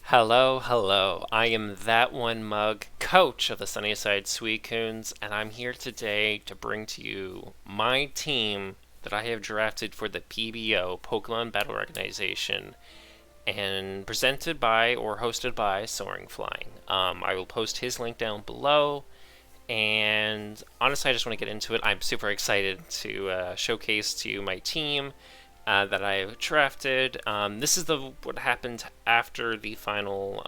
Hello, hello. I am that one mug, coach of the Sunnyside Suicunes, and I'm here today to bring to you my team that I have drafted for the PBO Pokemon Battle Organization and presented by or hosted by Soaring Flying. I will post his link down below. And honestly, I just want to get into it. I'm super excited to showcase to you my team that I have drafted. This is the what happened after the final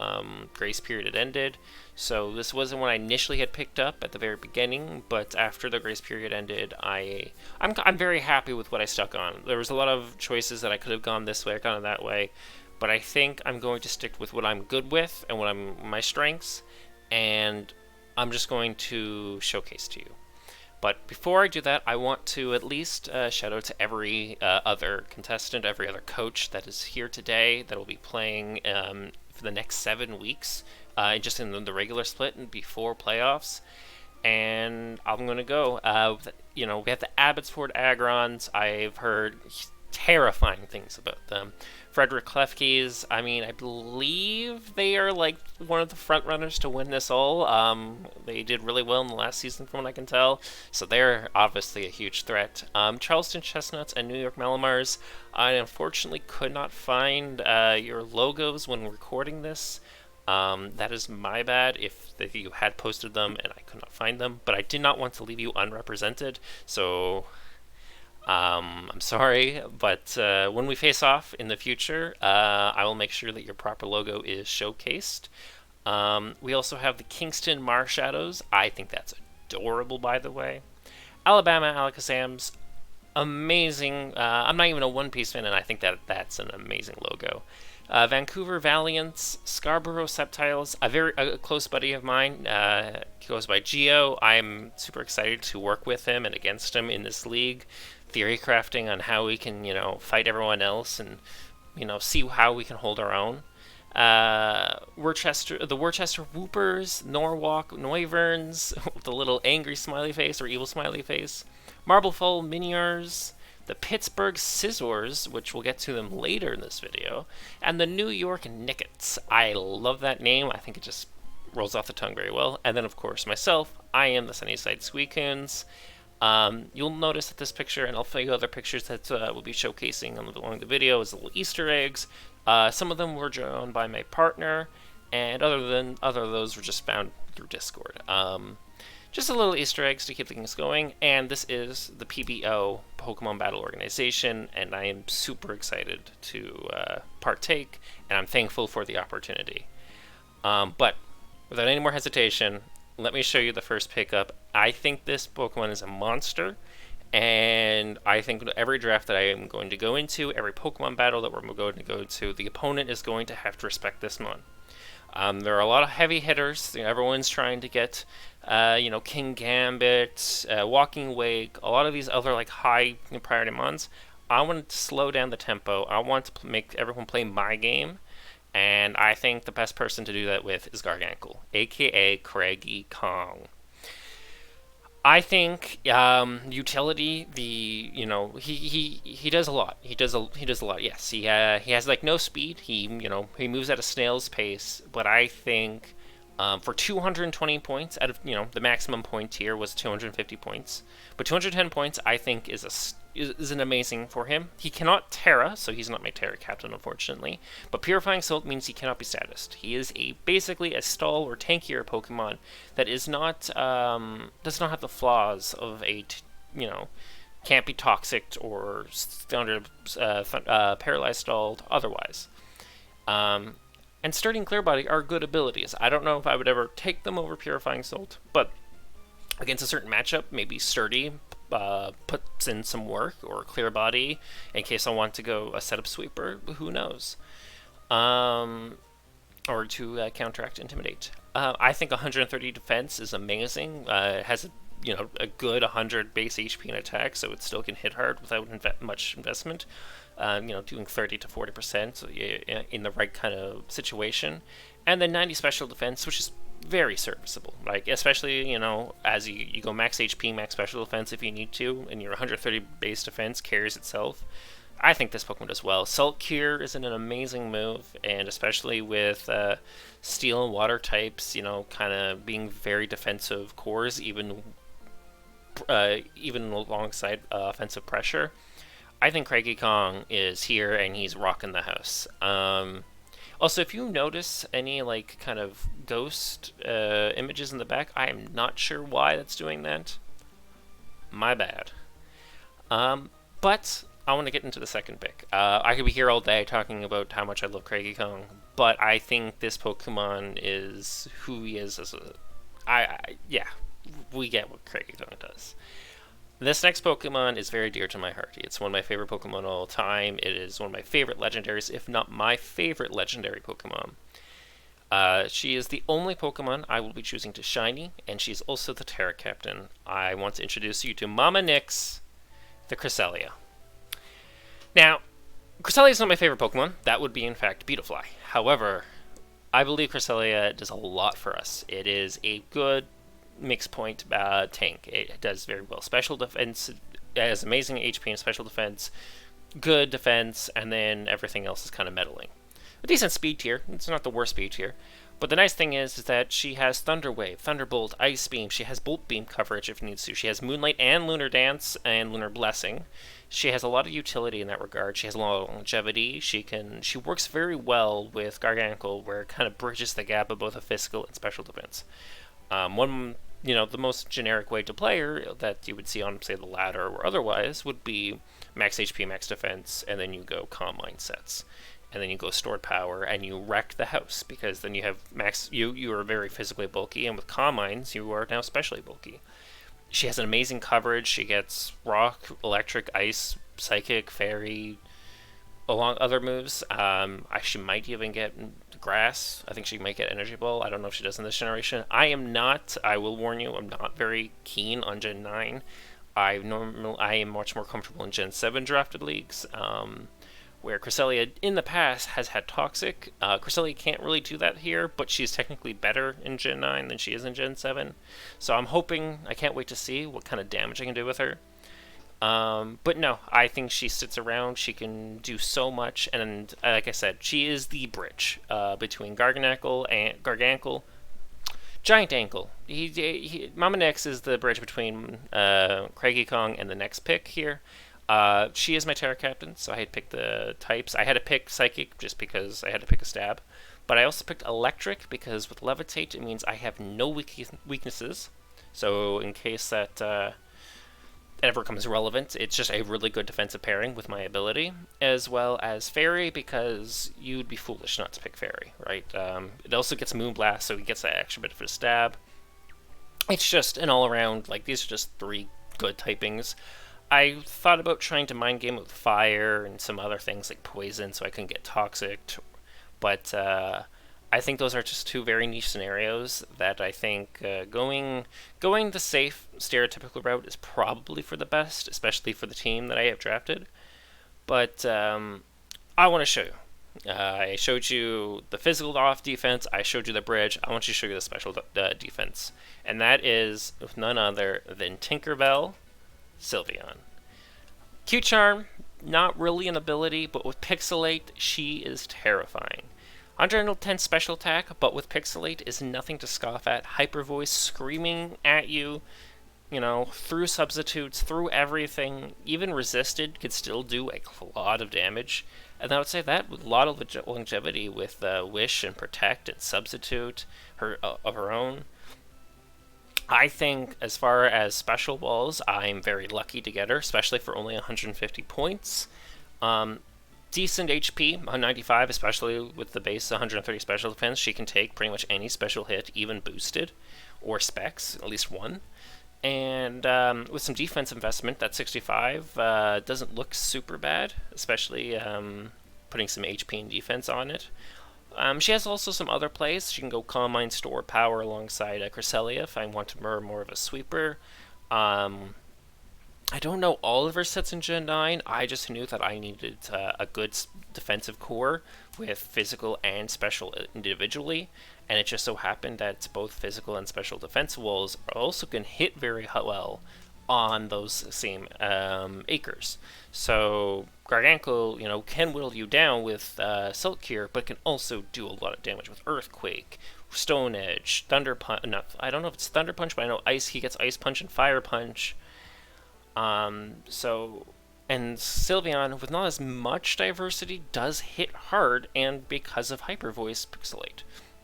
grace period had ended. So this wasn't what I initially had picked up at the very beginning, but after the grace period ended, I'm very happy with what I stuck on. There was a lot of choices that I could have gone this way or gone that way, but I think I'm going to stick with what I'm good with and what I'm my strengths, and I'm just going to showcase to you. But before I do that, I want to at least shout out to every other contestant, every other coach that is here today that will be playing for the next 7 weeks, just in the regular split and before playoffs. And I'm going to go. We have the Abbotsford Agrons. I've heard terrifying things about them. Frederick Klefke's, I believe they are like one of the front runners to win this all. They did really well in the last season, from what I can tell, so they're obviously a huge threat. Charleston Chestnuts and New York Melamars, I unfortunately could not find your logos when recording this. That is my bad if you had posted them and I could not find them, but I did not want to leave you unrepresented, so I'm sorry, but when we face off in the future, I will make sure that your proper logo is showcased. We also have the Kingston Marshadows. I think that's adorable, by the way. Alabama Alakazams, amazing. I'm not even a One Piece fan, and I think that's an amazing logo. Vancouver Valiants, Scarborough Septiles, a close buddy of mine. He goes by Geo. I'm super excited to work with him and against him in this league, theory crafting on how we can, fight everyone else and, see how we can hold our own. The Worcester Whoopers, Norwalk Noyverns, the little angry smiley face or evil smiley face. Marbleful Miniors, the Pittsburgh Scissors, which we'll get to them later in this video, and the New York Nickets. I love that name. I think it just rolls off the tongue very well. And then, of course, myself. I am the Sunnyside Suicunes. You'll notice that this picture, and I'll show you other pictures that we'll be showcasing along the video, is little Easter eggs. Some of them were drawn by my partner, and other of those were just found through Discord. Just a little Easter eggs to keep things going, and this is the PBO Pokemon Battle Organization, and I am super excited to partake, and I'm thankful for the opportunity. But without any more hesitation, let me show you the first pickup. I think this Pokemon is a monster, and I think every draft that I am going to go into, every Pokemon battle that we're going to go to, the opponent is going to have to respect this one. There are a lot of heavy hitters. Everyone's trying to get, King Gambit, Walking Wake, a lot of these other high priority mons. I want to slow down the tempo. I want to make everyone play my game, and I think the best person to do that with is Gargankel, aka Craigie Kong. I think utility. He does a lot. He does a lot. Yes, he has no speed. He moves at a snail's pace. But I think for 220 points out of the maximum point tier was 250 points, but 210 points I think is an amazing for him. He cannot Terra, so he's not my Terra captain, unfortunately. But Purifying Salt means he cannot be statused. He is basically a stall or tankier Pokemon that is not does not have the flaws of can't be toxic or paralyzed stalled otherwise. And Sturdy and Clear Body are good abilities. I don't know if I would ever take them over Purifying Salt, but against a certain matchup, maybe Sturdy puts in some work, or Clear Body in case I want to go a setup sweeper. Who knows? Or to counteract Intimidate. I think 130 defense is amazing. It has a good 100 base HP and attack, so it still can hit hard without much investment. Doing 30 to 40% in the right kind of situation. And then 90 special defense, which is very serviceable. Especially, as you go max HP, max special defense if you need to, and your 130 base defense carries itself. I think this Pokemon does well. Salt Cure is an amazing move, and especially with Steel and Water types, kind of being very defensive cores, even alongside offensive pressure. I think Craigie Kong is here, and he's rocking the house. Also, if you notice any kind of ghost images in the back, I am not sure why that's doing that. My bad. But I want to get into the second pick. I could be here all day talking about how much I love Craigie Kong, but I think this Pokemon is who he is as a. Yeah, we get what Craigie Kong does. This next Pokemon is very dear to my heart. It's one of my favorite Pokemon of all time. It is one of my favorite legendaries, if not my favorite legendary Pokemon. She is the only Pokemon I will be choosing to shiny, and she's also the Terra Captain. I want to introduce you to Mama Nyx, the Cresselia. Now, Cresselia is not my favorite Pokemon. That would be, in fact, Beautifly. However, I believe Cresselia does a lot for us. It is a good mixed point tank. It does very well special defense. It has amazing HP and special defense, good defense, and then everything else is kind of meddling. A decent speed tier. It's not the worst speed tier. But the nice thing is that she has Thunder Wave, Thunderbolt, Ice Beam. She has Bolt Beam coverage if needs to. She has Moonlight and Lunar Dance and Lunar Blessing. She has a lot of utility in that regard. She has a lot of longevity. She works very well with Garganacl, where it kind of bridges the gap of both a physical and special defense. The most generic way to play her that you would see on, say, the ladder or otherwise would be max HP, max defense, and then you go Calm Mind sets. And then you go Stored Power, and you wreck the house, because then you have max. You are very physically bulky, and with Calm Minds, you are now especially bulky. She has an amazing coverage. She gets Rock, Electric, Ice, Psychic, Fairy, along other moves. She might even get Grass. I think she might get Energy Ball. I don't know if she does in this generation. I will warn you, I'm not very keen on Gen 9. I am much more comfortable in Gen 7 drafted leagues. Where Cresselia in the past has had Toxic. Cresselia can't really do that here, but she's technically better in Gen 9 than she is in Gen 7. So I can't wait to see what kind of damage I can do with her. But no, I think she sits around, she can do so much, and like I said, she is the bridge between Garganacl, Giant Ankle. Mama Nyx is the bridge between Craigie Kong and the next pick here. She is my Terra Captain, so I had picked the types. I had to pick Psychic just because I had to pick a stab. But I also picked Electric because with Levitate it means I have no weaknesses. So in case that ever becomes relevant, it's just a really good defensive pairing with my ability. As well as Fairy, because you'd be foolish not to pick Fairy, right? It also gets Moonblast, so he gets that extra bit of a stab. It's just an all-around, these are just three good typings. I thought about trying to mind game it with Fire and some other things like Poison so I couldn't get Toxic, but I think those are just two very niche scenarios that I think going the safe, stereotypical route is probably for the best, especially for the team that I have drafted. But I want to show you. I showed you the physical off defense, I showed you the bridge, I want you to show you the special defense. And that is with none other than Tinkerbell Sylveon. Q-Charm, not really an ability, but with Pixelate, she is terrifying. 110 special attack, but with Pixelate is nothing to scoff at. Hyper Voice screaming at you, through substitutes, through everything. Even resisted could still do a lot of damage. And I would say that with a lot of longevity with Wish and Protect and Substitute of her own. I think as far as special balls, I'm very lucky to get her, especially for only 150 points. Decent HP, 195, especially with the base 130 special defense. She can take pretty much any special hit, even boosted, or specs, at least one. And with some defense investment, that 65 doesn't look super bad, especially putting some HP and defense on it. She has also some other plays. She can go Calm Mind, Store Power alongside Cresselia if I want her more of a sweeper. I don't know all of her sets in Gen 9. I just knew that I needed a good defensive core with physical and special individually. And it just so happened that both physical and special defense walls also can hit very well on those same acres. So Gargankel, can whittle you down with Silk Cure, but can also do a lot of damage with Earthquake, Stone Edge, Thunder Punch. No, I don't know if it's Thunder Punch, but I know Ice. He gets Ice Punch and Fire Punch. So, and Sylveon, with not as much diversity, does hit hard, and because of Hyper Voice, Pixelate.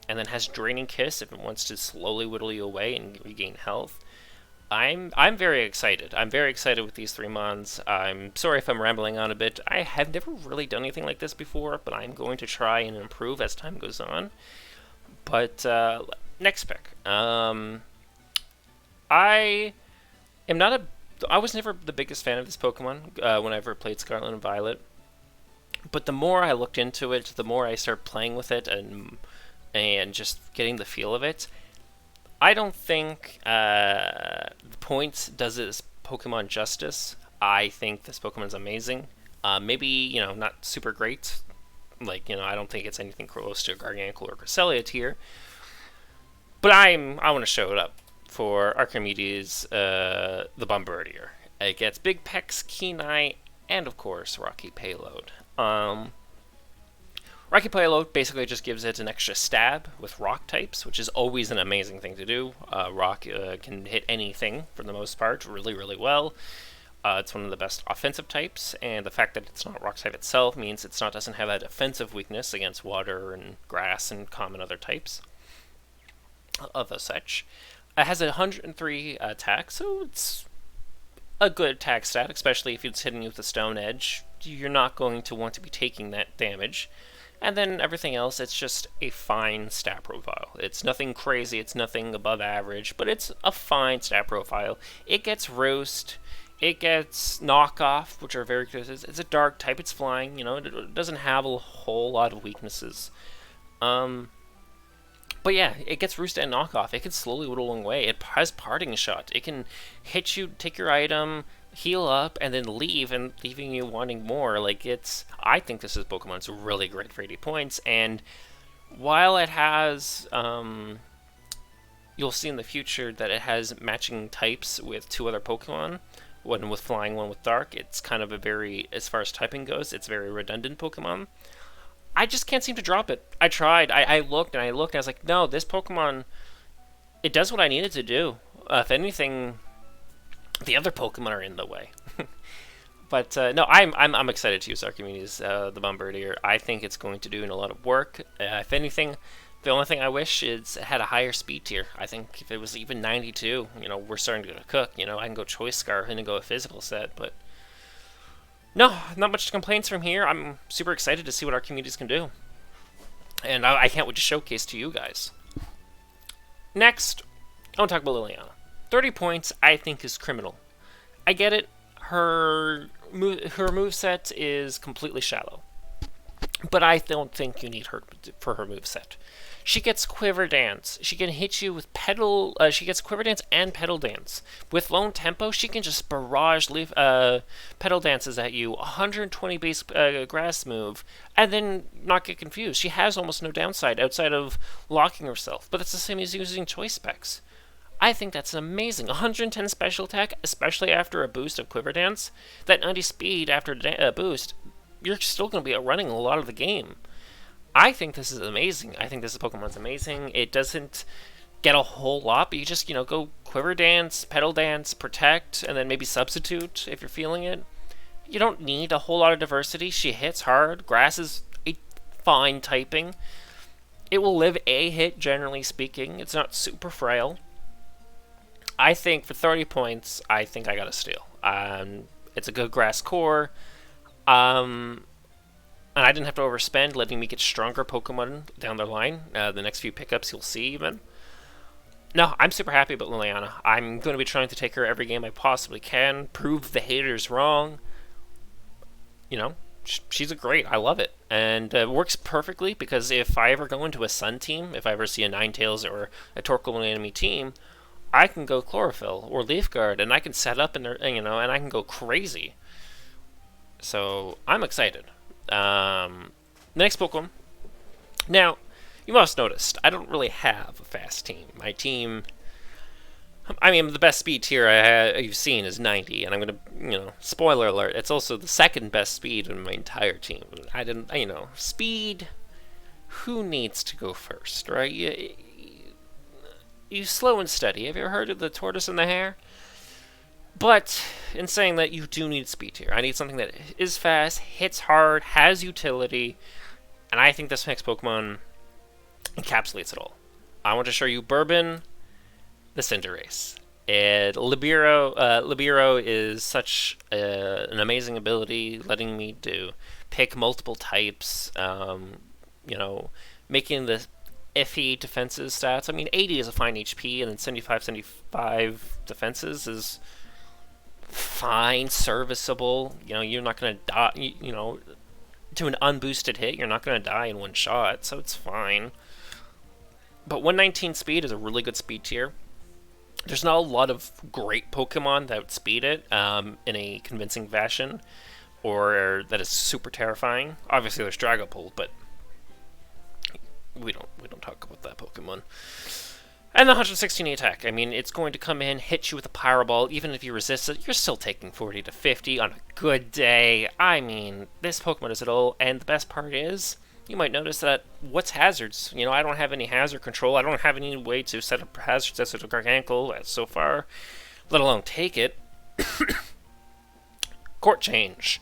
And then has Draining Kiss if it wants to slowly whittle you away and regain health. I'm very excited. I'm very excited with these three mons. I'm sorry if I'm rambling on a bit. I have never really done anything like this before, but I'm going to try and improve as time goes on. But next pick. I am not a. I was never the biggest fan of this Pokemon whenever I played Scarlet and Violet. But the more I looked into it, the more I started playing with it and just getting the feel of it. I don't think the points does this Pokemon justice. I think this Pokemon's amazing. Maybe, not super great. Like, I don't think it's anything close to Garganacl or Cresselia tier. But I want to show it up for Archimedes, the Bombardier. It gets Big Pecs, Keen Eye, and of course, Rocky Payload. Rocky Payload basically just gives it an extra stab with rock types, which is always an amazing thing to do. Rock can hit anything, for the most part, really, really well. It's one of the best offensive types, and the fact that it's not rock type itself means doesn't have a defensive weakness against water and grass and common other types of such. It has 103 attack, so it's a good attack stat, especially if it's hitting you with a Stone Edge. You're not going to want to be taking that damage. And then everything else, it's just a fine stat profile. It's nothing crazy, it's nothing above average, but it's a fine stat profile. It gets Roost, it gets Knockoff, which are very good. It's a dark type, it's flying, it doesn't have a whole lot of weaknesses. But yeah, it gets Roost and Knockoff. It can slowly whittle away. It has Parting Shot. It can hit you, take your item, heal up, and then leave, and leaving you wanting more. I think this is Pokemon's really great for 80 points, and while it has, you'll see in the future that it has matching types with two other Pokemon, one with Flying, one with Dark. It's kind of as far as typing goes, it's very redundant Pokemon. I just can't seem to drop it. I tried. I looked, and I was like, no, this Pokemon, it does what I need it to do. If anything, the other Pokemon are in the way. But no, I'm excited to use Archimedes, the Bombardier. I think it's going to do a lot of work. If anything, the only thing I wish is it had a higher speed tier. I think if it was even 92, we're starting to cook. I can go Choice Scarf and go a physical set, but no, not much complaints from here. I'm super excited to see what Archimedes can do. And I can't wait to showcase to you guys. Next, I want to talk about Liliana. 30 points, I think, is criminal. I get it. Her moveset is completely shallow. But I don't think you need her for her moveset. She gets Quiver Dance. She can hit you with she gets Quiver Dance and Pedal Dance. With Lone Tempo, she can just barrage Pedal Dances at you, 120 base grass move, and then not get confused. She has almost no downside outside of locking herself, but that's the same as using Choice Specs. I think that's amazing. 110 special attack, especially after a boost of Quiver Dance. That 90 speed after a boost, you're still going to be outrunning a lot of the game. I think this is amazing. I think this Pokemon's amazing. It doesn't get a whole lot, but you just, go Quiver Dance, Pedal Dance, Protect, and then maybe Substitute if you're feeling it. You don't need a whole lot of diversity. She hits hard. Grass is a fine typing. It will live a hit, generally speaking. It's not super frail. I think for 30 points, I think I got a steal. It's a good grass core. And I didn't have to overspend, letting me get stronger Pokemon down the line. The next few pickups you'll see even. No, I'm super happy about Liliana. I'm going to be trying to take her every game I possibly can, prove the haters wrong. She's a great. I love it. And it works perfectly because if I ever go into a Sun team, if I ever see a Ninetales or a Torkoal enemy team, I can go Chlorophyll or Leaf Guard, and I can set up and I can go crazy. So I'm excited. Next Pokemon. Now, you must have noticed I don't really have a fast team. My team I mean, the best speed tier you've seen is 90, and I'm gonna, spoiler alert, it's also the second best speed in my entire team. I didn't, speed. Who needs to go first, right? You slow and steady. Have you ever heard of the tortoise and the hare? But in saying that, you do need speed tier. I need something that is fast, hits hard, has utility, and I think this next Pokemon encapsulates it all. I want to show you Bourbon, the Cinderace. And Libero is such an amazing ability, letting me pick multiple types, making the iffy defenses stats. I mean, 80 is a fine HP, and then 75 defenses is fine, serviceable. You're not going to die, to an unboosted hit, you're not going to die in one shot, so it's fine. But 119 speed is a really good speed tier. There's not a lot of great Pokemon that would speed it in a convincing fashion, or that is super terrifying. Obviously, there's Dragapult, but we don't talk about that Pokemon. And the 116 attack. I mean, it's going to come in, hit you with a Pyro Ball. Even if you resist it, you're still taking 40 to 50 on a good day. I mean, this Pokemon is it all. And the best part is, you might notice that what's hazards? I don't have any hazard control. I don't have any way to set up hazards as a Gargankle so far, let alone take it. Court change.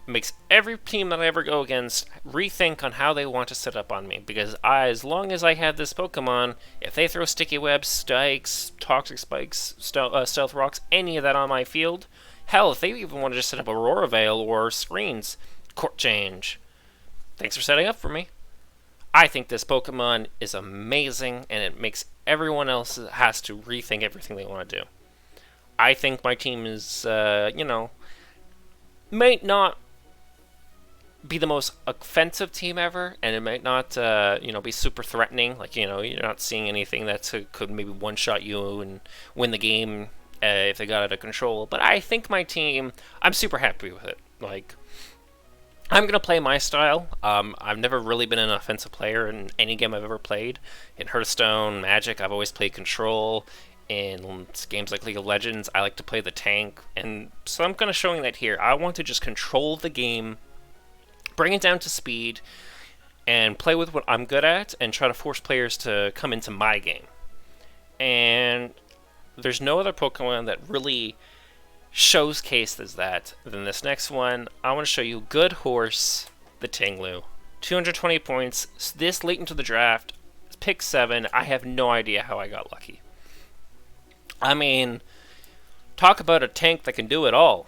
Makes every team that I ever go against rethink on how they want to set up on me. Because as long as I have this Pokemon, if they throw Sticky Webs, Spikes, Toxic Spikes, Stealth Rocks, any of that on my field, hell, if they even want to just set up Aurora Veil or Screens, court change. Thanks for setting up for me. I think this Pokemon is amazing, and it makes everyone else has to rethink everything they want to do. I think my team is, might not be the most offensive team ever, and it might not, be super threatening. Like, you're not seeing anything that could maybe one-shot you and win the game if they got out of control. But I think my team, I'm super happy with it. Like, I'm going to play my style. I've never really been an offensive player in any game I've ever played. In Hearthstone, Magic, I've always played control. In games like League of Legends, I like to play the tank. And so I'm kind of showing that here. I want to just control the game, bring it down to speed, and play with what I'm good at, and try to force players to come into my game. And there's no other Pokemon that really showcases that than this next one. I want to show you Good Horse, the Tinglu. 220 points, this late into the draft, pick 7. I have no idea how I got lucky. I mean, talk about a tank that can do it all.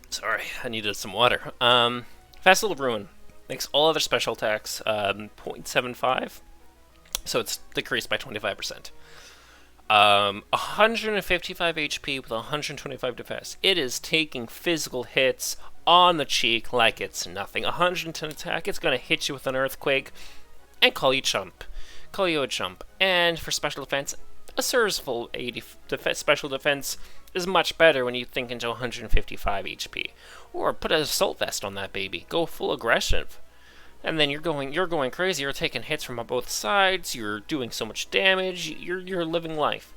Sorry, I needed some water. Fast Little Ruin makes all other special attacks 0.75, so it's decreased by 25%. 155 HP with 125 defense. It is taking physical hits on the cheek like it's nothing. 110 attack, it's going to hit you with an Earthquake and call you a chump. And for special defense, a serviceable 80 special defense is much better when you think into 155 HP. Or put an Assault Vest on that baby. Go full aggressive. And then you're going crazy. You're taking hits from both sides. You're doing so much damage. You're living life.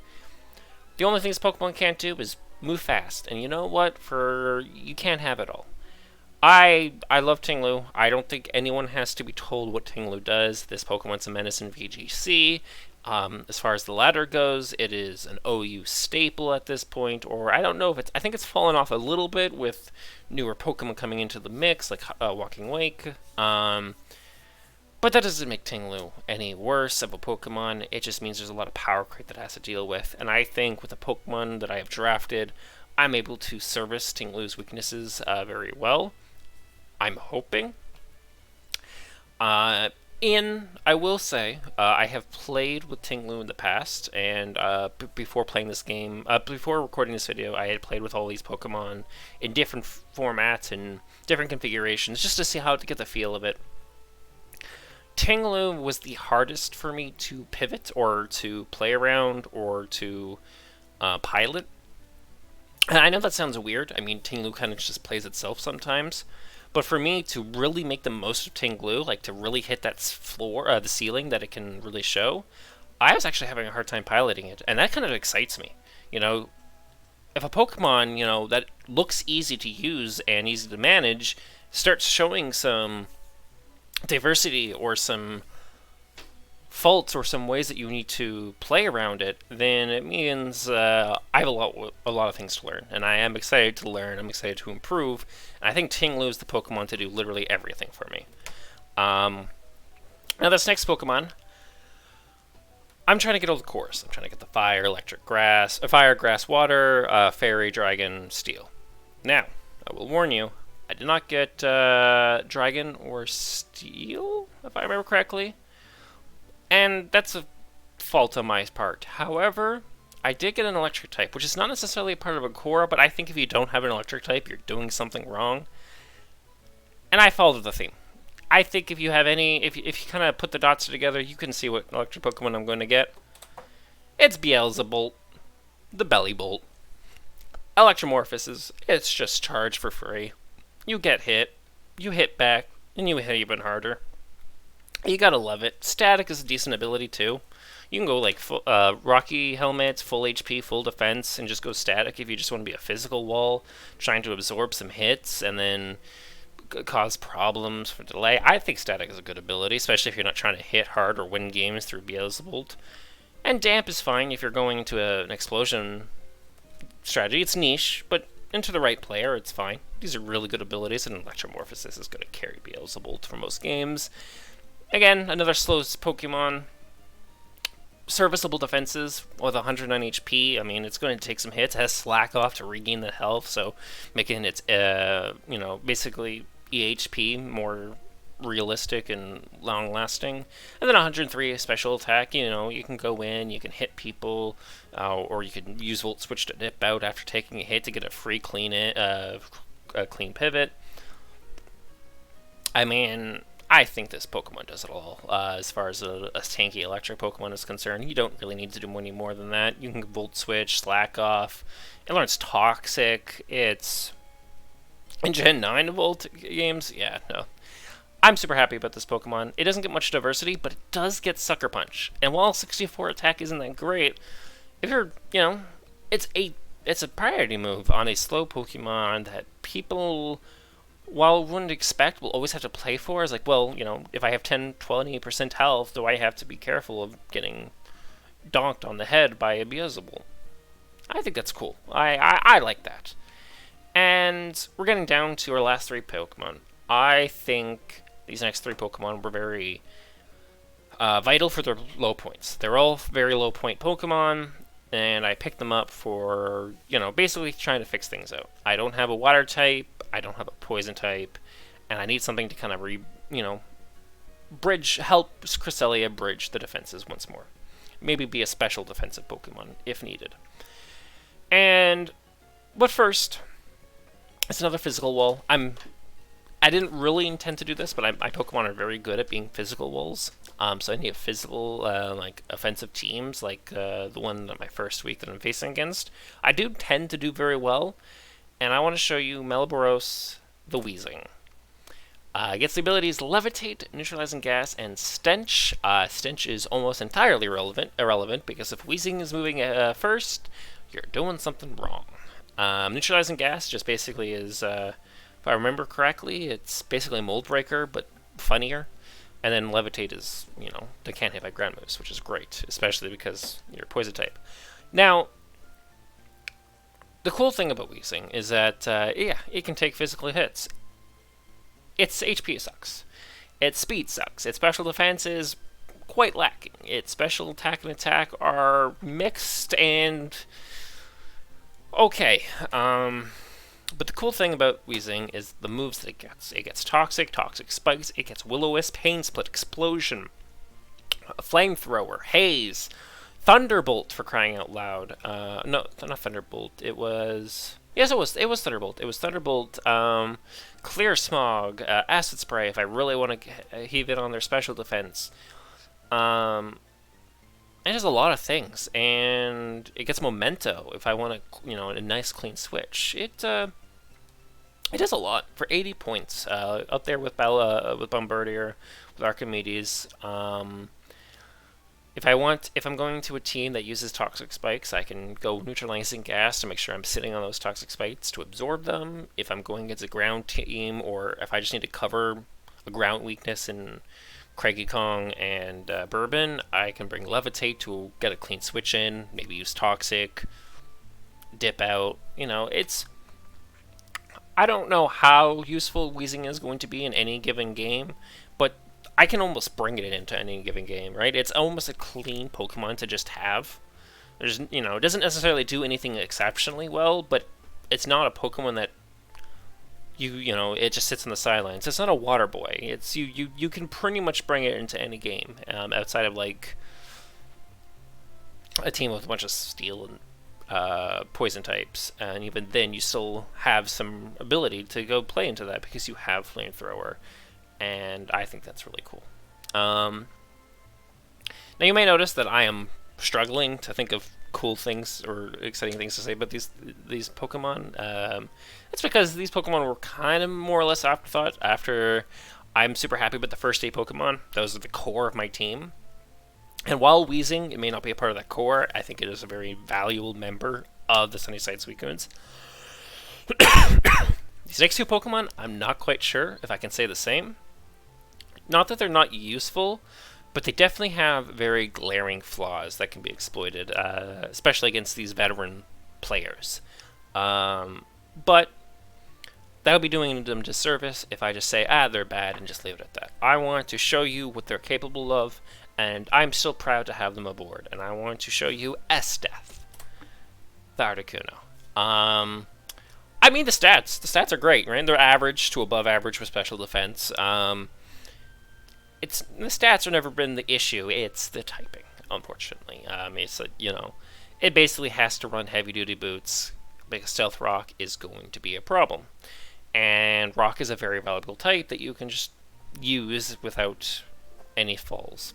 The only thing this Pokemon can't do is move fast. And you know what? You can't have it all. I love Tinglu. I don't think anyone has to be told what Tinglu does. This Pokemon's a menace in VGC. As far as the ladder goes, it is an OU staple at this point, or I don't know if it's, I think it's fallen off a little bit with newer Pokemon coming into the mix, like Walking Wake. But that doesn't make Tinglu any worse of a Pokemon. It just means there's a lot of power creep that it has to deal with. And I think with the Pokemon that I have drafted, I'm able to service Tinglu's weaknesses very well. I'm hoping. I will say, I have played with Tinglu in the past, and before playing this game, before recording this video, I had played with all these Pokemon in different formats and different configurations, just to see how to get the feel of it. Tinglu was the hardest for me to pivot, or to play around, or to pilot. And I know that sounds weird. I mean, Tinglu kind of just plays itself sometimes. But for me to really make the most of Tinglu, like to really hit that floor, the ceiling that it can really show, I was actually having a hard time piloting it, and that kind of excites me. You know, if a Pokemon, that looks easy to use and easy to manage starts showing some diversity or some faults or some ways that you need to play around it, then it means I have a lot of things to learn, and I am excited to learn. I'm excited to improve, and I think Tinglu is the Pokemon to do literally everything for me. Now this next Pokemon, I'm trying to get all the cores. I'm trying to get the fire, electric, fire, grass, water, fairy, dragon, steel. Now, I will warn you, I did not get dragon or steel, if I remember correctly. And that's a fault on my part. However, I did get an electric type, which is not necessarily a part of a core, but I think if you don't have an electric type, you're doing something wrong. And I followed the theme. I think if you have if you kind of put the dots together, you can see what electric Pokemon I'm going to get. It's Beelzebolt, the Bellybolt. Electromorphosis, it's just charge for free. You get hit, you hit back, and you hit even harder. You gotta love it. Static is a decent ability too. You can go like Rocky Helmet, full HP, full defense, and just go static if you just want to be a physical wall, trying to absorb some hits and then cause problems for delay. I think static is a good ability, especially if you're not trying to hit hard or win games through Beelzebolt. And damp is fine if you're going into an explosion strategy. It's niche, but into the right player, it's fine. These are really good abilities, and Electromorphosis is going to carry Beelzebolt for most games. Again, another slow Pokemon. Serviceable defenses with 109 HP. I mean, it's going to take some hits. It has Slack Off to regain the health, so making its, basically EHP more realistic and long-lasting. And then 103 special attack. You can go in, you can hit people, or you can use Volt Switch to dip out after taking a hit to get a free clean pivot. I mean, I think this Pokemon does it all. As far as a tanky electric Pokemon is concerned, you don't really need to do any more than that. You can Volt Switch, Slack Off. It learns Toxic. It's in Gen 9 Volt games. Yeah, no. I'm super happy about this Pokemon. It doesn't get much diversity, but it does get Sucker Punch. And while 64 attack isn't that great, if you're, it's a priority move on a slow Pokemon that people, while wouldn't expect, will always have to play for. Is like, well, if I have 10, 20% health, do I have to be careful of getting donked on the head by a Beelzebolt? I think that's cool. I like that. And we're getting down to our last three Pokemon. I think these next three Pokemon were very vital for their low points. They're all very low point Pokemon, and I picked them up for, basically trying to fix things out. I don't have a water type, I don't have a poison type, and I need something to kind of help Cresselia bridge the defenses once more. Maybe be a special defensive Pokemon if needed. But first, it's another physical wall. I didn't really intend to do this, but my Pokemon are very good at being physical walls. So I need physical, offensive teams, like the one that my first week that I'm facing against. I do tend to do very well, and I want to show you Meliboros the Weezing. Gets the abilities Levitate, Neutralizing Gas, and Stench. Stench is almost entirely irrelevant, because if Weezing is moving first, you're doing something wrong. Neutralizing Gas just basically is... if I remember correctly, it's basically Mold Breaker, but funnier. And then Levitate is, they can't hit by ground moves, which is great, especially because you're Poison type. Now, the cool thing about Weezing is that, it can take physical hits. Its HP sucks. Its speed sucks. Its special defense is quite lacking. Its special attack and attack are mixed and... okay, but the cool thing about Weezing is the moves that it gets. It gets Toxic, Toxic Spikes, it gets Will-O-Wisp, Pain Split, Explosion, Flamethrower, Haze, Thunderbolt for crying out loud. No, not Thunderbolt. It was... yes, it was Thunderbolt. It was Thunderbolt, Clear Smog, Acid Spray if I really want to heave it on their special defense. It does a lot of things, and it gets Memento if I want a nice clean switch. It does a lot for 80 points. Up there with Bombardier, with Archimedes. If if I'm going to a team that uses toxic spikes, I can go neutralizing gas to make sure I'm sitting on those toxic spikes to absorb them. If I'm going against a ground team, or if I just need to cover a ground weakness in Craigie Kong and Bourbon, I can bring Levitate to get a clean switch in, maybe use Toxic, dip out. I don't know how useful Wheezing is going to be in any given game, but I can almost bring it into any given game, right? It's almost a clean Pokemon to just have. It doesn't necessarily do anything exceptionally well, but it's not a Pokemon that it just sits on the sidelines. It's not a water boy. It's you can pretty much bring it into any game, outside of like a team with a bunch of steel and poison types, and even then you still have some ability to go play into that because you have Flamethrower, and I think that's really cool. Now you may notice that I am struggling to think of cool things or exciting things to say about these Pokemon. It's because these Pokemon were kind of more or less afterthought after I'm super happy with the first 8 Pokemon. Those are the core of my team. And while Wheezing, it may not be a part of that core, I think it is a very valuable member of the Sunnyside Suicunes. These next 2 Pokemon, I'm not quite sure if I can say the same. Not that they're not useful, but they definitely have very glaring flaws that can be exploited, especially against these veteran players. But that would be doing them disservice if I just say, they're bad, and just leave it at that. I want to show you what they're capable of, and I'm still proud to have them aboard. And I want to show you S-Death, the Articuno. The stats are great, right? They're average to above average with special defense. The stats have never been the issue. It's the typing, unfortunately. It basically has to run heavy-duty boots because Stealth Rock is going to be a problem. And Rock is a very valuable type that you can just use without any flaws.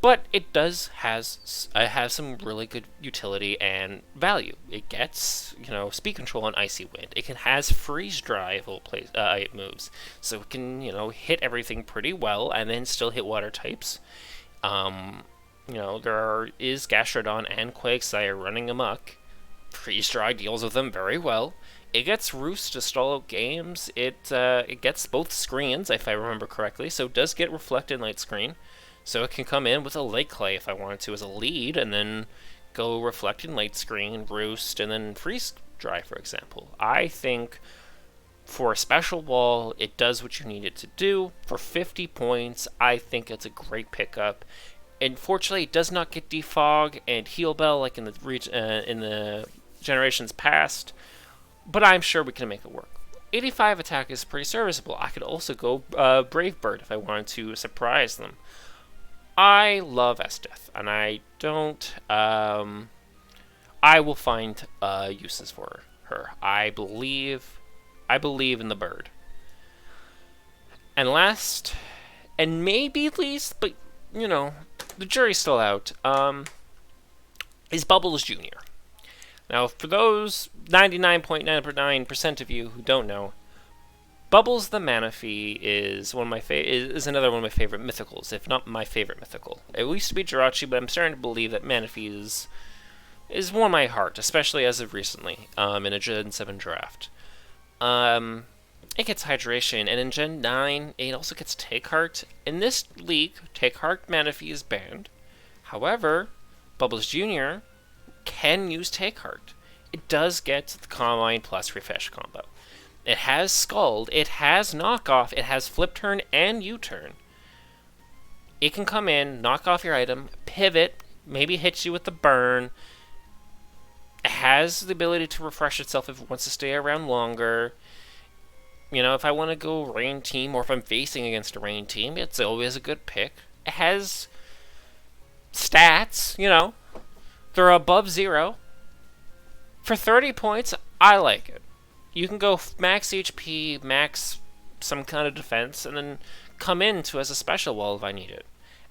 But it does have some really good utility and value. It gets, speed control on Icy Wind. It has Freeze Dry if it moves. So it can, hit everything pretty well and then still hit water types. There is Gastrodon and Quagsire running amok. Freeze Dry deals with them very well. It gets Roost to stall out games. It gets both screens, if I remember correctly, so it does get Reflect and Light Screen. So it can come in with a Lake Clay if I wanted to as a lead, and then go Reflect and Light Screen, Roost, and then Freeze Dry, for example. I think for a special wall, it does what you need it to do. For 50 points, I think it's a great pickup. Unfortunately, it does not get Defog and Heal Bell like in the generations past, but I'm sure we can make it work. 85 attack is pretty serviceable. I could also go Brave Bird if I wanted to surprise them. I love S-Death, and I don't. I will find uses for her. I believe in the bird. And last, and maybe least, but the jury's still out. Is Bubbles Jr. Now, for those 99.99% of you who don't know, Bubbles the Manaphy is is another one of my favorite mythicals, if not my favorite mythical. It used to be Jirachi, but I'm starting to believe that Manaphy is won my heart, especially as of recently, in a Gen 7 draft. It gets Hydration, and in Gen 9, it also gets Take Heart. In this league, Take Heart Manaphy is banned. However, Bubbles Jr. can use Take Heart. It does get the Calm Mind plus Refresh combo. It has Scald, it has Knockoff, it has Flip Turn and U-Turn. It can come in, knock off your item, pivot, maybe hit you with the burn. It has the ability to refresh itself if it wants to stay around longer. If I want to go Rain Team, or if I'm facing against a Rain Team, it's always a good pick. It has stats, they're above 0. For 30 points, I like it. You can go max HP, max some kind of defense, and then come into as a special wall if I need it.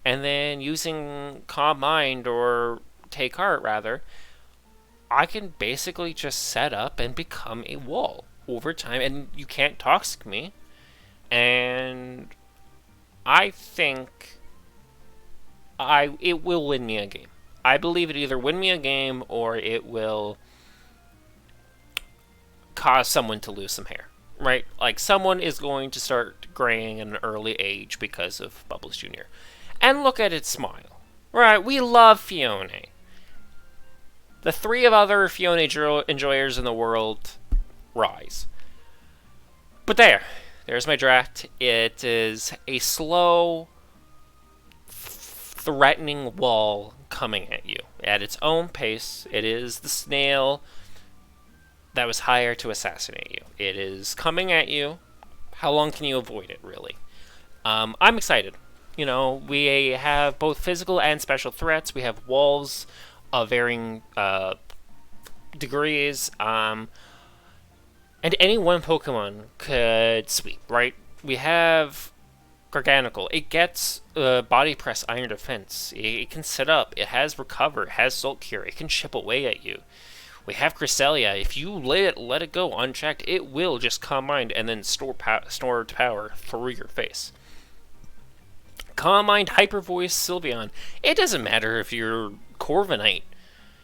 And then using Calm Mind, or Take Heart rather, I can basically just set up and become a wall over time, and you can't Toxic me. And I think it will win me a game. I believe it either win me a game or it will cause someone to lose some hair. Right? Like, someone is going to start graying at an early age because of Bubbles Jr. And look at its smile. Right? We love Fiona. The three of other Fiona enjoyers in the world rise. But there's my draft. It is a slow, threatening wall coming at you at its own pace. It is the snail that was hired to assassinate you. It is coming at you. How long can you avoid it, really? I'm excited. You know, we have both physical and special threats. We have walls of varying degrees. And any one Pokemon could sweep, right? We have Garganical. It gets Body Press, Iron Defense. It can sit up. It has Recover. It has Salt Cure. It can chip away at you. We have Cresselia. If you let it go unchecked, it will just Calm Mind and then store power through your face. Calm Mind, Hyper Voice, Sylveon. It doesn't matter if you're Corviknight.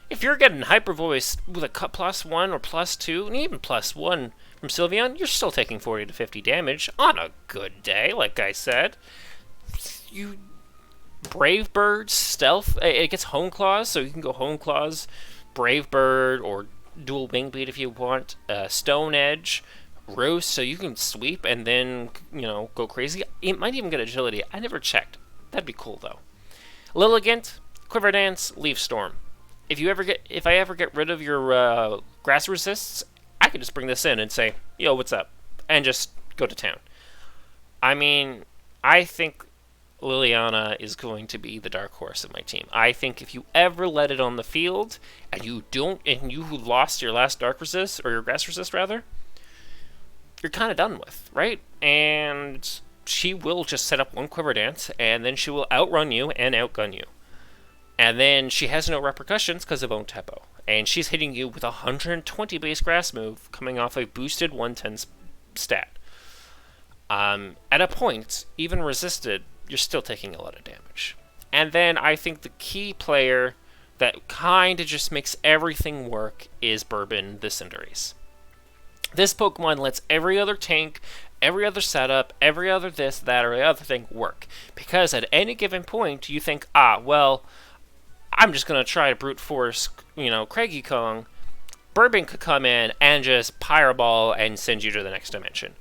If you're getting Hyper Voice with a +1 or +2, and even +1 from Sylveon, you're still taking 40 to 50 damage on a good day, like I said. You Brave Bird, Stealth, it gets Hone Claws, so you can go Hone Claws, Brave Bird, or Dual Wing Beat if you want, Stone Edge, Roost, so you can sweep and then, go crazy. It might even get Agility. I never checked. That'd be cool, though. Lilligant, Quiver Dance, Leaf Storm. If I ever get rid of your grass resists, I could just bring this in and say, yo, what's up? And just go to town. I mean, I think Liliana is going to be the dark horse of my team. I think if you ever let it on the field and you lost your last dark resist, or your grass resist rather, you're kind of done with, right? And she will just set up one Quiver Dance, and then she will outrun you and outgun you. And then she has no repercussions because of Own Tempo. And she's hitting you with a 120 base grass move coming off a boosted 110 stat. At a point, even resisted, you're still taking a lot of damage. And then I think the key player that kind of just makes everything work is Bourbon the Cinderace. This Pokemon lets every other tank, every other setup, every other this, that, or the other thing work. Because at any given point, you think, I'm just going to try to brute force, Craigie Kong. Bourbon could come in and just Pyro and send you to the next dimension.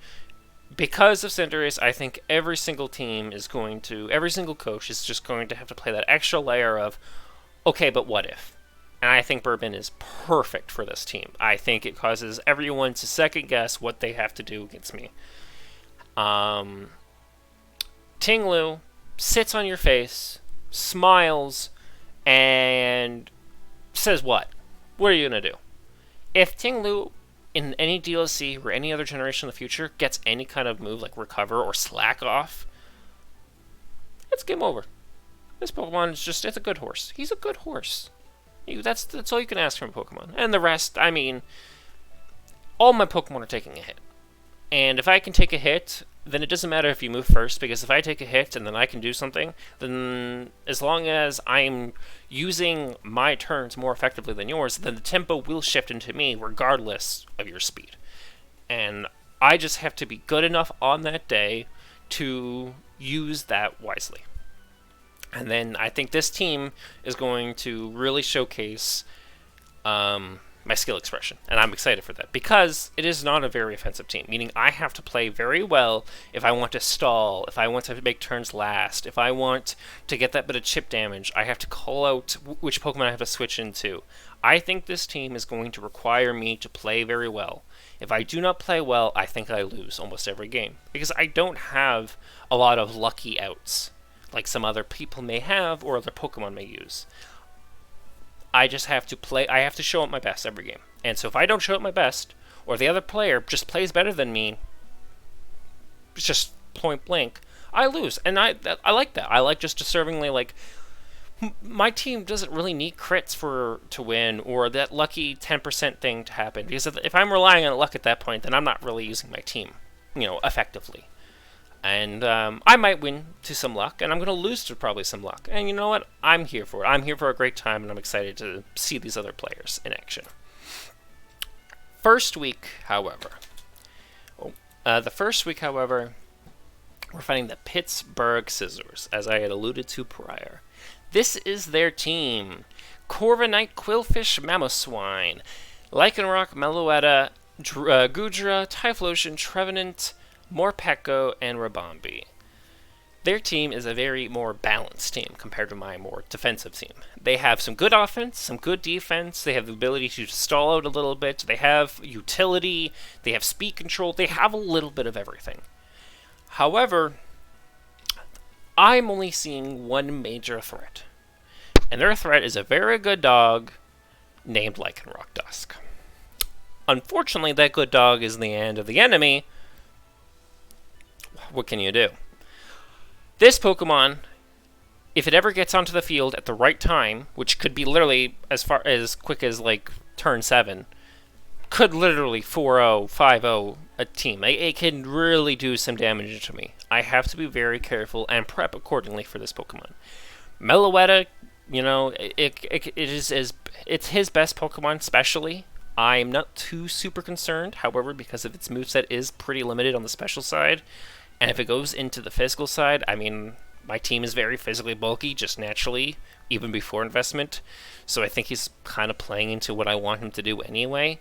Because of Cinderace, I think every single coach is just going to have to play that extra layer of, okay, but what if? And I think Bourbon is perfect for this team. I think it causes everyone to second guess what they have to do against me. Tinglu sits on your face, smiles, and says what? What are you going to do? If Tinglu in any DLC or any other generation in the future gets any kind of move like Recover or Slack Off, it's game over. This Pokemon is it's a good horse. He's a good horse. That's all you can ask from a Pokemon. And the rest, I mean, all my Pokemon are taking a hit. And if I can take a hit, then it doesn't matter if you move first, because if I take a hit and then I can do something, then as long as I'm using my turns more effectively than yours, then the tempo will shift into me regardless of your speed. And I just have to be good enough on that day to use that wisely. And then I think this team is going to really showcase my skill expression. And I'm excited for that, because it is not a very offensive team, meaning I have to play very well if I want to stall, if I want to make turns last, if I want to get that bit of chip damage, I have to call out which Pokemon I have to switch into. I think this team is going to require me to play very well. If I do not play well, I think I lose almost every game, because I don't have a lot of lucky outs like some other people may have or other Pokemon may use. I just have to play. I have to show up my best every game. And so if I don't show up my best, or the other player just plays better than me, it's just point blank, I lose. And I like that. I like just deservingly, my team doesn't really need crits to win, or that lucky 10% thing to happen. Because if I'm relying on luck at that point, then I'm not really using my team, effectively. And I might win to some luck, and I'm going to lose to probably some luck. And you know what? I'm here for it. I'm here for a great time, and I'm excited to see these other players in action. First week, however, we're fighting the Pittsburgh Scissors, as I had alluded to prior. This is their team: Corviknight, Quillfish, Mamoswine, Lycanroc, Meloetta, Goodra, Typhlosion, Trevenant, Morpeko, and Rabombi. Their team is a very more balanced team compared to my more defensive team. They have some good offense, some good defense, they have the ability to stall out a little bit, they have utility, they have speed control, they have a little bit of everything. However, I'm only seeing one major threat. And their threat is a very good dog named Lycanroc Dusk. Unfortunately, that good dog is in the hand of the enemy. What can you do? This Pokemon, if it ever gets onto the field at the right time, which could be literally as quick as like turn 7, could literally 4-0, 5-0 a team. It can really do some damage to me. I have to be very careful and prep accordingly for this Pokemon. Meloetta, you know, it's his best Pokemon, especially. I'm not too super concerned, however, because of its moveset is pretty limited on the special side. And if it goes into the physical side, I mean, my team is very physically bulky, just naturally, even before investment. So I think he's kind of playing into what I want him to do anyway.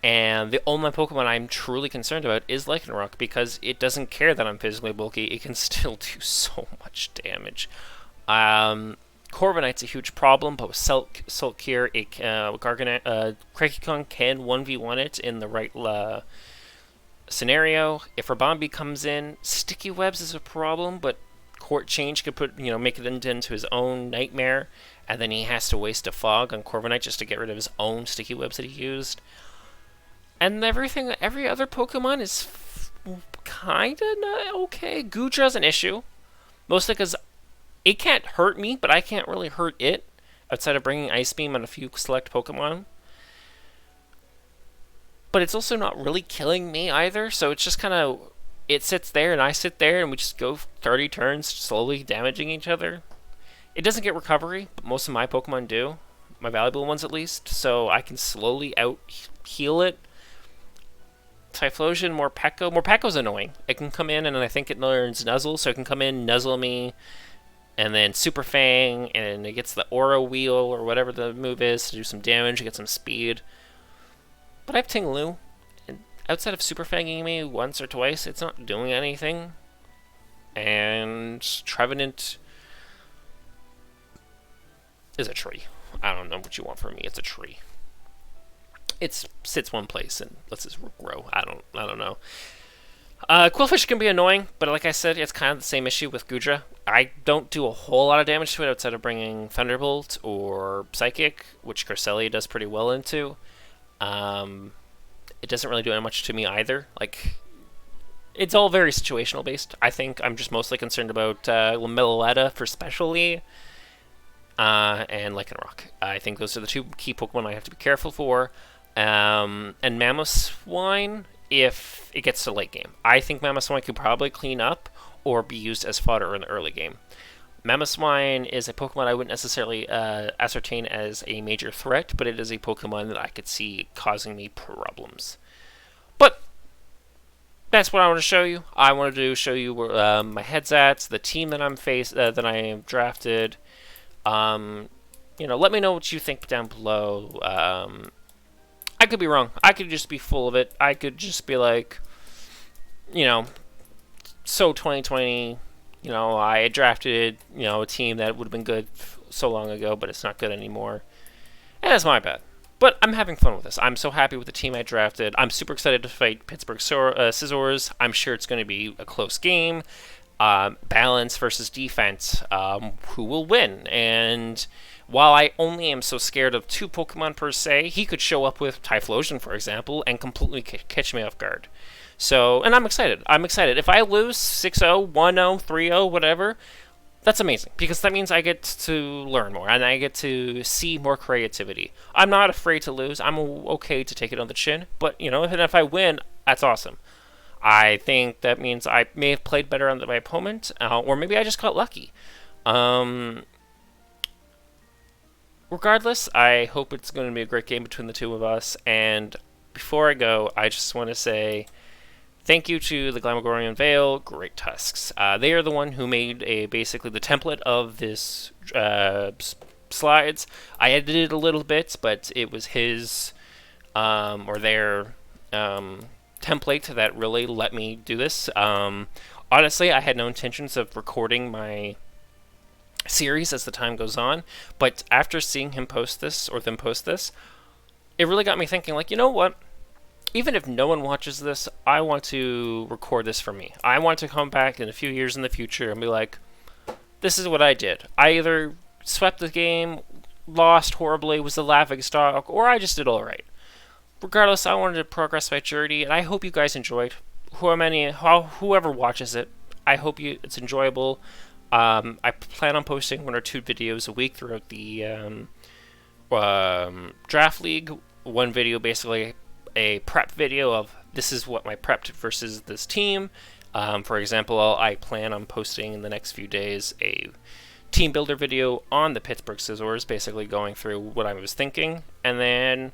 And the only Pokemon I'm truly concerned about is Lycanroc, because it doesn't care that I'm physically bulky. It can still do so much damage. Corviknight's a huge problem, but with Salt Cure, Crackykong can 1v1 it in the right scenario. If Rabombi comes in, Sticky Webs is a problem, but Court Change could make it into his own nightmare, and then he has to waste a Fog on Corviknight just to get rid of his own Sticky Webs that he used. And every other Pokemon is kind of not okay. Goodra's an issue, mostly because it can't hurt me, but I can't really hurt it, outside of bringing Ice Beam on a few select Pokemon. But it's also not really killing me either, so it's just kind of, it sits there and I sit there and we just go 30 turns slowly damaging each other. It doesn't get recovery, but most of my Pokemon do, my valuable ones at least, so I can slowly out-heal it. Typhlosion, Morpeko's annoying. It can come in and I think it learns Nuzzle, so it can come in, nuzzle me, and then Super Fang, and it gets the Aura Wheel, or whatever the move is, to do some damage, get some speed. But I have Ting-Lu, and outside of Super Fanging me once or twice, it's not doing anything. And Trevenant is a tree. I don't know what you want from me, it's a tree. It sits one place and lets it grow. I don't know. Quillfish can be annoying, but like I said, it's kind of the same issue with Goodra. I don't do a whole lot of damage to it outside of bringing Thunderbolt or Psychic, which Cresselia does pretty well into. It doesn't really do much to me either. Like, it's all very situational based. I think I'm just mostly concerned about Meloetta for specially, and Lycanroc. I think those are the two key Pokemon I have to be careful for. And Mamoswine, if it gets to late game. I think Mamoswine could probably clean up or be used as fodder in the early game. Mamoswine is a Pokemon I wouldn't necessarily ascertain as a major threat, but it is a Pokemon that I could see causing me problems. But that's what I want to show you. I wanted to show you where my head's at, the team that that I am drafted. Let me know what you think down below. I could be wrong. I could just be full of it. I could just be like, so 2020, I drafted, a team that would have been good so long ago, but it's not good anymore. And that's my bad. But I'm having fun with this. I'm so happy with the team I drafted. I'm super excited to fight Pittsburgh Scissors. I'm sure it's going to be a close game. Balance versus defense. Who will win? And while I only am so scared of two Pokemon per se, he could show up with Typhlosion, for example, and completely catch me off guard. So, and I'm excited. If I lose 6-0, 1-0, 3-0, whatever, that's amazing, because that means I get to learn more, and I get to see more creativity. I'm not afraid to lose. I'm okay to take it on the chin, but, if I win, that's awesome. I think that means I may have played better than my opponent, or maybe I just got lucky. Um, Regardless, I hope it's going to be a great game between the two of us. And before I go, I just want to say thank you to the Glamagorian Veil, Great Tusks. They are the one who made basically the template of this slides. I edited a little bit, but it was his or their template that really let me do this. Honestly, I had no intentions of recording my series as the time goes on, but after seeing him post this, or them post this, it really got me thinking, like, you know what? Even if no one watches this, I want to record this for me. I want to come back in a few years in the future and be like, this is what I did. I either swept the game, lost horribly, was the laughing stock, or I just did alright. Regardless, I wanted to progress my journey, and I hope you guys enjoyed. Whoever watches it, I hope it's enjoyable. I plan on posting 1 or 2 videos a week throughout the draft league. One video, basically a prep video of this is what my prepped versus this team. For example, I plan on posting in the next few days a team builder video on the Pittsburgh Scissors, basically going through what I was thinking, and then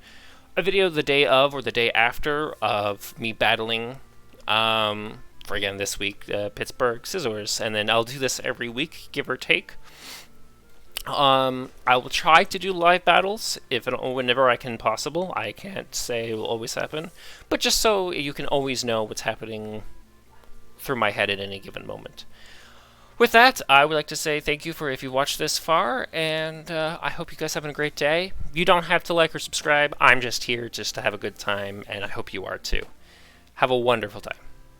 a video the day of or the day after of me battling for, again, this week, Pittsburgh Scissors, and then I'll do this every week, give or take. I will try to do live battles whenever I can possible. I can't say it will always happen, but just so you can always know what's happening through my head at any given moment. With that, I would like to say thank you for if you watched this far, and I hope you guys have a great day. You don't have to like or subscribe. I'm just here just to have a good time, and I hope you are too. Have a wonderful time.